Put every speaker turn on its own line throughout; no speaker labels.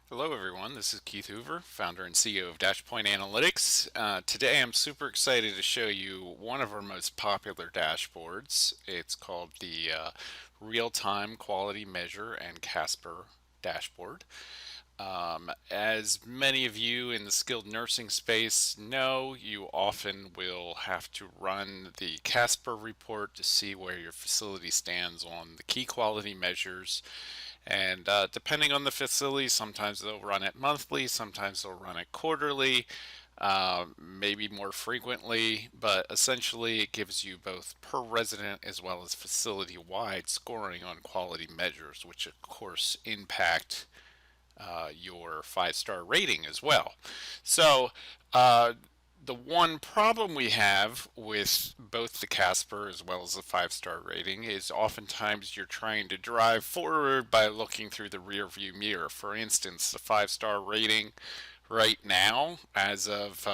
Hello, everyone. This is Keith Hoover, founder and CEO of Dashpoint Analytics. Today, I'm super excited to show you one of our most popular dashboards. It's called the Real-Time Quality Measure and CASPER dashboard. As many of you in the skilled nursing space know, you often will have to run the CASPER report to see where your facility stands on the key quality measures. And depending on the facility, sometimes they'll run it monthly, sometimes they'll run it quarterly, maybe more frequently, but essentially it gives you both per resident as well as facility-wide scoring on quality measures, which of course impact your five-star rating as well. So the one problem we have with both the Casper as well as the five-star rating is oftentimes you're trying to drive forward by looking through the rear view mirror. For instance, the five-star rating right now, as of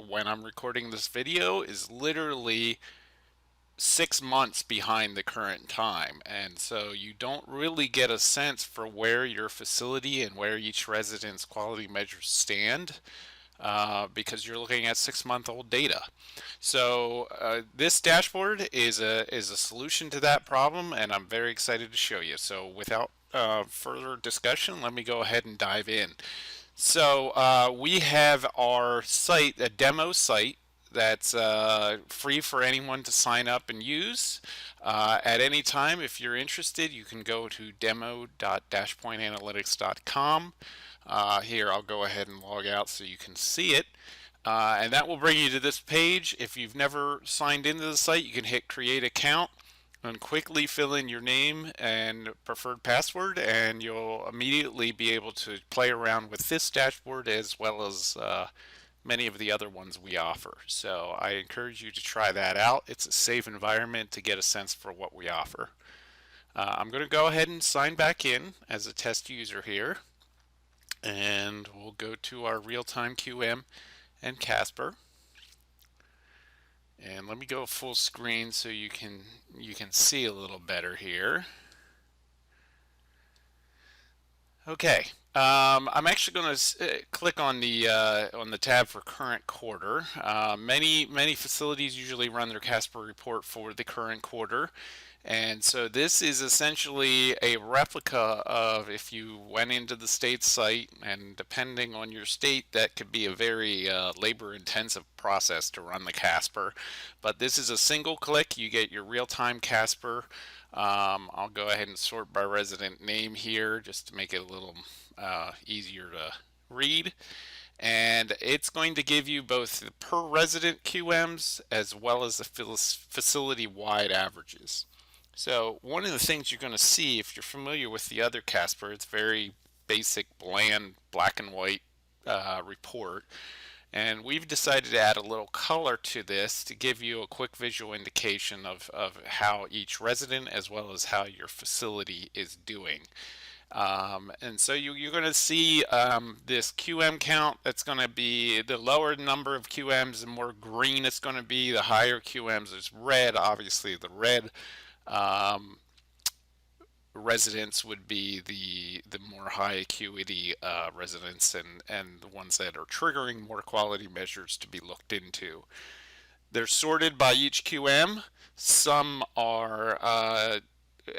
when I'm recording this video, is literally 6 months behind the current time, and so you don't really get a sense for where your facility and where each resident's quality measures stand because you're looking at 6 month old data. So this dashboard is a solution to that problem, and I'm very excited to show you. So without further discussion, let me go ahead and dive in. So we have our site, a demo site, that's free for anyone to sign up and use. At any time, if you're interested, you can go to demo.dashpointanalytics.com. Here, I'll go ahead and log out so you can see it. And that will bring you to this page. If you've never signed into the site, you can hit create account and quickly fill in your name and preferred password, and you'll immediately be able to play around with this dashboard as well as many of the other ones we offer. So I encourage you to try that out. It's a safe environment to get a sense for what we offer. I'm going to go ahead and sign back in as a test user here, and we'll go to our real-time QM and CASPER. And let me go full screen so you can see a little better here. Okay, I'm actually going to click on the tab for current quarter. Many facilities usually run their Casper report for the current quarter, and so this is essentially a replica of if you went into the state site, and depending on your state, that could be a very labor-intensive process to run the Casper. But this is a single click. You get your real-time Casper. I'll go ahead and sort by resident name here just to make it a little easier to read. And it's going to give you both the per resident QMs as well as the facility-wide averages. So one of the things you're going to see if you're familiar with the other Casper, it's very basic, bland, black and white report. And we've decided to add a little color to this to give you a quick visual indication of how each resident as well as how your facility is doing. And so you're going to see this QM count. That's going to be the lower number of QMs, the more green it's going to be. The higher QMs is red. Obviously, the red residents would be the more high acuity residents, and the ones that are triggering more quality measures to be looked into. They're sorted by each QM. Some are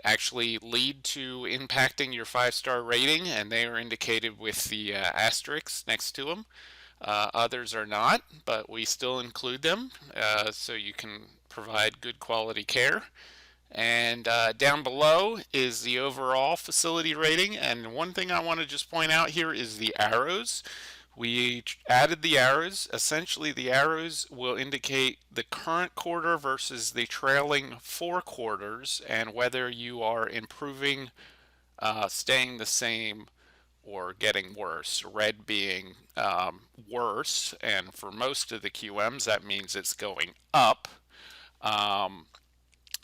actually lead to impacting your five-star rating, and they are indicated with the asterisks next to them. Others are not, but we still include them so you can provide good quality care. And down below is the overall facility rating. And one thing I want to just point out here is the arrows. We added the arrows. Essentially, the arrows will indicate the current quarter versus the trailing 4 quarters and whether you are improving, staying the same, or getting worse. Red being worse, and for most of the QMs, that means it's going up.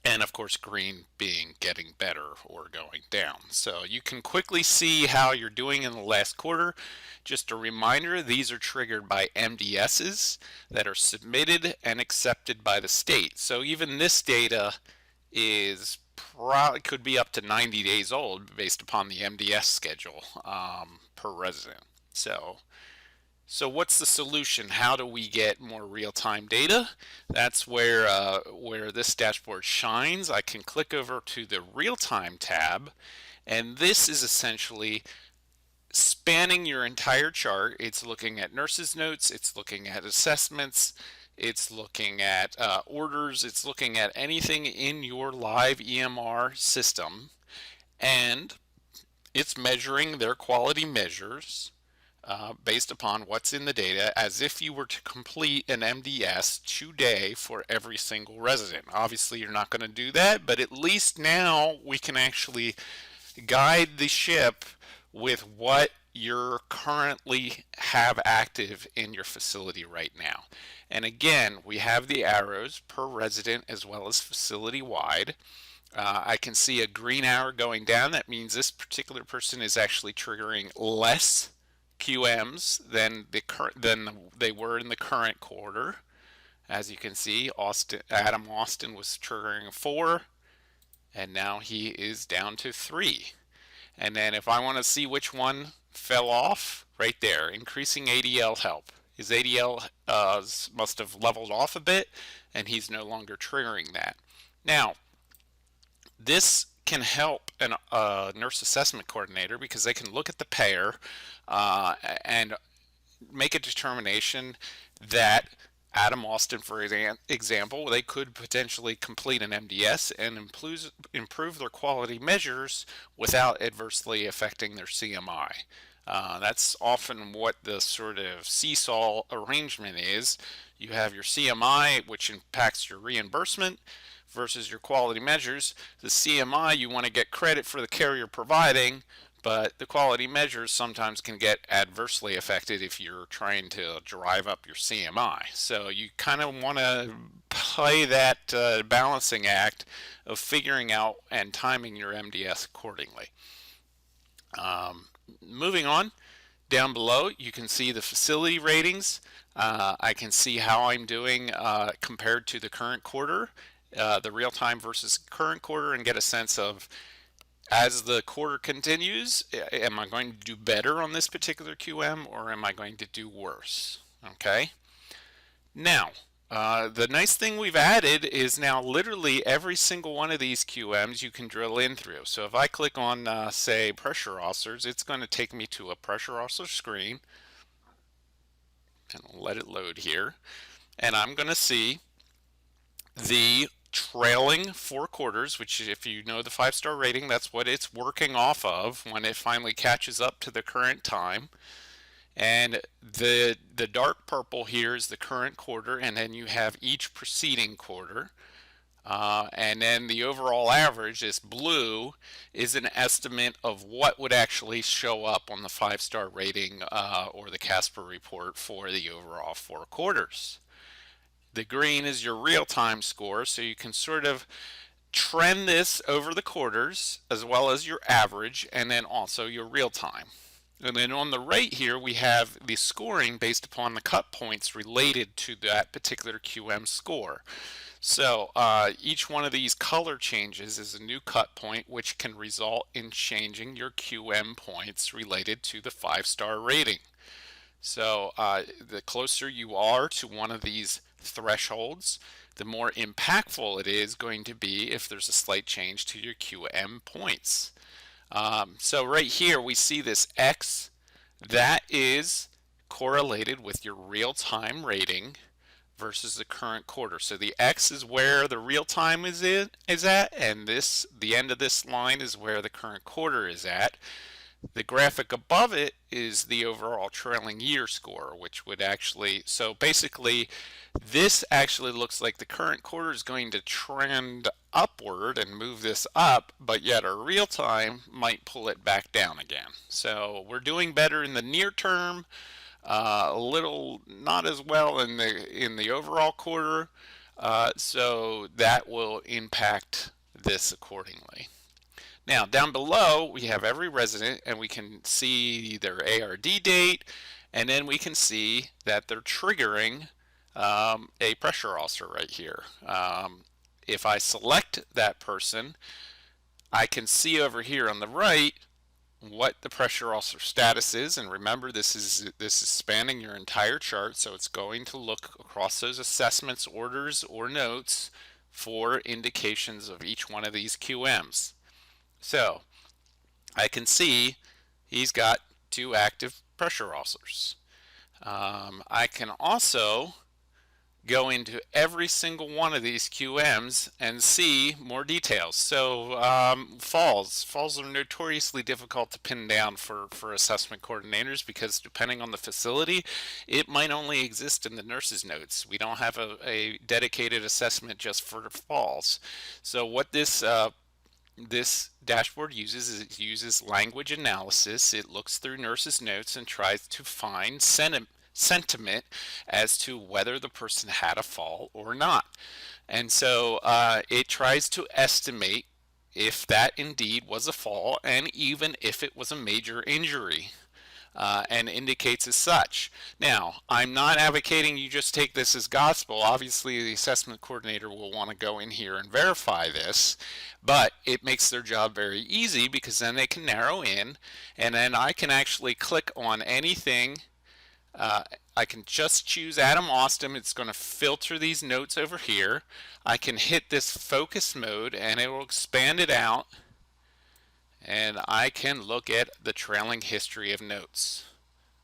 And of course, green being getting better or going down. So you can quickly see how you're doing in the last quarter. Just a reminder, these are triggered by MDSs that are submitted and accepted by the state. So even this data is probably could be up to 90 days old based upon the MDS schedule per resident. So what's the solution? How do we get more real-time data? That's where this dashboard shines. I can click over to the real-time tab, and this is essentially spanning your entire chart. It's looking at nurses' notes, it's looking at assessments, it's looking at orders, it's looking at anything in your live EMR system, and it's measuring their quality measures based upon what's in the data as if you were to complete an MDS today for every single resident. Obviously, you're not going to do that, but at least now we can actually guide the ship with what you currently have active in your facility right now. And again, we have the arrows per resident as well as facility wide. I can see a green arrow going down. That means this particular person is actually triggering less QMs than they were in the current quarter. As you can see, Adam Austin was triggering 4, and now he is down to 3. And then if I want to see which one fell off, right there, increasing ADL help. His ADL must have leveled off a bit, and he's no longer triggering that. Now, this can help a nurse assessment coordinator because they can look at the payer and make a determination that Adam Austin, for example, they could potentially complete an MDS and improve their quality measures without adversely affecting their CMI. That's often what the sort of seesaw arrangement is. You have your CMI, which impacts your reimbursement, versus your quality measures. The CMI, you want to get credit for the care you're providing, but the quality measures sometimes can get adversely affected if you're trying to drive up your CMI. So you kind of want to play that balancing act of figuring out and timing your MDS accordingly. Moving on, down below you can see the facility ratings. I can see how I'm doing compared to the current quarter, the real time versus current quarter, and get a sense of, as the quarter continues, am I going to do better on this particular QM or am I going to do worse? Okay. Now, the nice thing we've added is now literally every single one of these QMs you can drill in through. So if I click on, say, pressure ulcers, it's going to take me to a pressure ulcer screen. And I'll let it load here. And I'm going to see the trailing 4 quarters, which, if you know the 5-star rating, that's what it's working off of when it finally catches up to the current time. And the dark purple here is the current quarter, and then you have each preceding quarter. And then the overall average, this blue, is an estimate of what would actually show up on the 5-star rating or the CASPER report for the overall 4 quarters. The green is your real-time score, so you can sort of trend this over the quarters as well as your average and then also your real-time. And then on the right here we have the scoring based upon the cut points related to that particular QM score. So each one of these color changes is a new cut point, which can result in changing your QM points related to the 5-star rating. So the closer you are to one of these thresholds, the more impactful it is going to be if there's a slight change to your QM points. So right here we see this X that is correlated with your real-time rating versus the current quarter. So the X is where the real time is at, and the end of this line is where the current quarter is at. The graphic above it is the overall trailing year score, which would actually, so basically this actually looks like the current quarter is going to trend upward and move this up, but yet our real time might pull it back down again. So we're doing better in the near term, a little not as well in the overall quarter, so that will impact this accordingly. Now down below we have every resident, and we can see their ARD date, and then we can see that they're triggering a pressure ulcer right here. if I select that person, I can see over here on the right what the pressure ulcer status is. And remember, this is spanning your entire chart, so it's going to look across those assessments, orders, or notes for indications of each one of these QMs. So I can see he's got 2 active pressure ulcers. I can also go into every single one of these QMs and see more details. So falls are notoriously difficult to pin down for assessment coordinators, because depending on the facility, it might only exist in the nurse's notes. We don't have a dedicated assessment just for falls. So what this dashboard uses is it uses language analysis. It looks through nurses' notes and tries to find sentiment as to whether the person had a fall or not. And so it tries to estimate if that indeed was a fall, and even if it was a major injury. And indicates as such. Now, I'm not advocating you just take this as gospel. Obviously, the assessment coordinator will want to go in here and verify this, but it makes their job very easy, because then they can narrow in, and then I can actually click on anything. I can just choose Adam Austin. It's going to filter these notes over here. I can hit this focus mode and it will expand it out, and I can look at the trailing history of notes.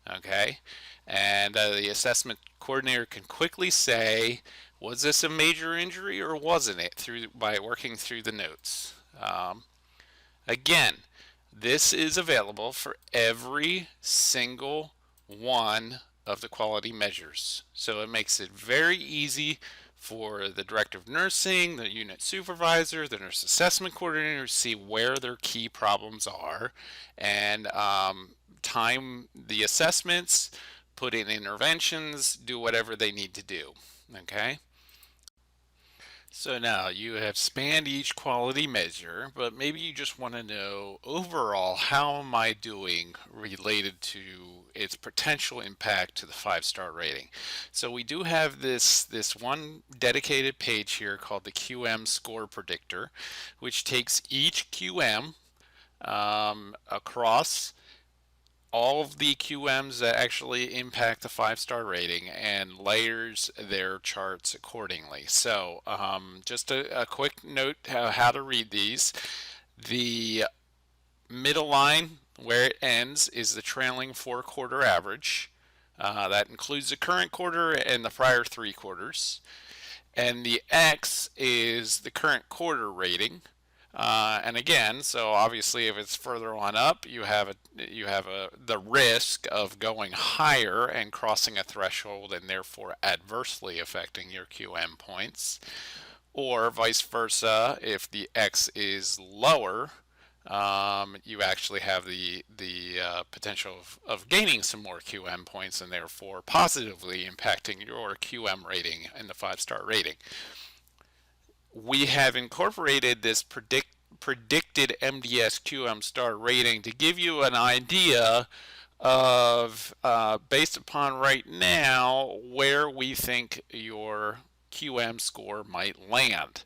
Okay, and the assessment coordinator can quickly say, was this a major injury or wasn't it, by working through the notes. Again, this is available for every single one of the quality measures, so it makes it very easy for the director of nursing, the unit supervisor, the nurse assessment coordinator to see where their key problems are, and time the assessments, put in interventions, do whatever they need to do. Okay? So now you have spanned each quality measure, but maybe you just want to know overall, how am I doing related to its potential impact to the 5-star rating. So we do have this one dedicated page here called the QM score predictor, which takes each QM across all of the QMs that actually impact the 5-star rating and layers their charts accordingly. So just a quick note how to read these. The middle line where it ends is the trailing 4-quarter average. That includes the current quarter and the prior 3 quarters. And the X is the current quarter rating. And again, so obviously if it's further on up, you have the risk of going higher and crossing a threshold and therefore adversely affecting your QM points. Or vice versa, if the X is lower, you actually have the potential of gaining some more QM points and therefore positively impacting your QM rating and the 5-star rating. We have incorporated this predicted MDS QM star rating to give you an idea of, based upon right now, where we think your QM score might land.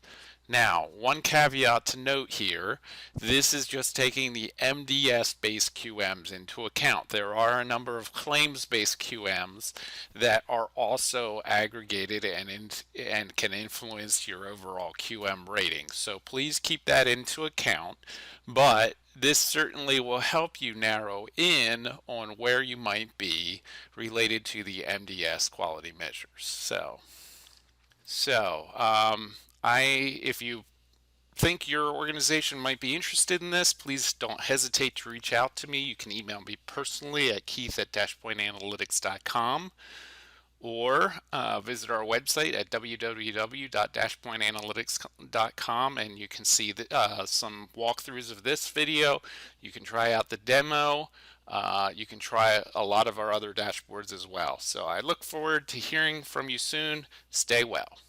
Now, one caveat to note here, this is just taking the MDS-based QMs into account. There are a number of claims-based QMs that are also aggregated and can influence your overall QM rating. So please keep that into account, but this certainly will help you narrow in on where you might be related to the MDS quality measures. If you think your organization might be interested in this, please don't hesitate to reach out to me. You can email me personally at keith@dashpointanalytics.com, or visit our website at www.dashpointanalytics.com, and you can see some walkthroughs of this video. You can try out the demo. You can try a lot of our other dashboards as well. So I look forward to hearing from you soon. Stay well.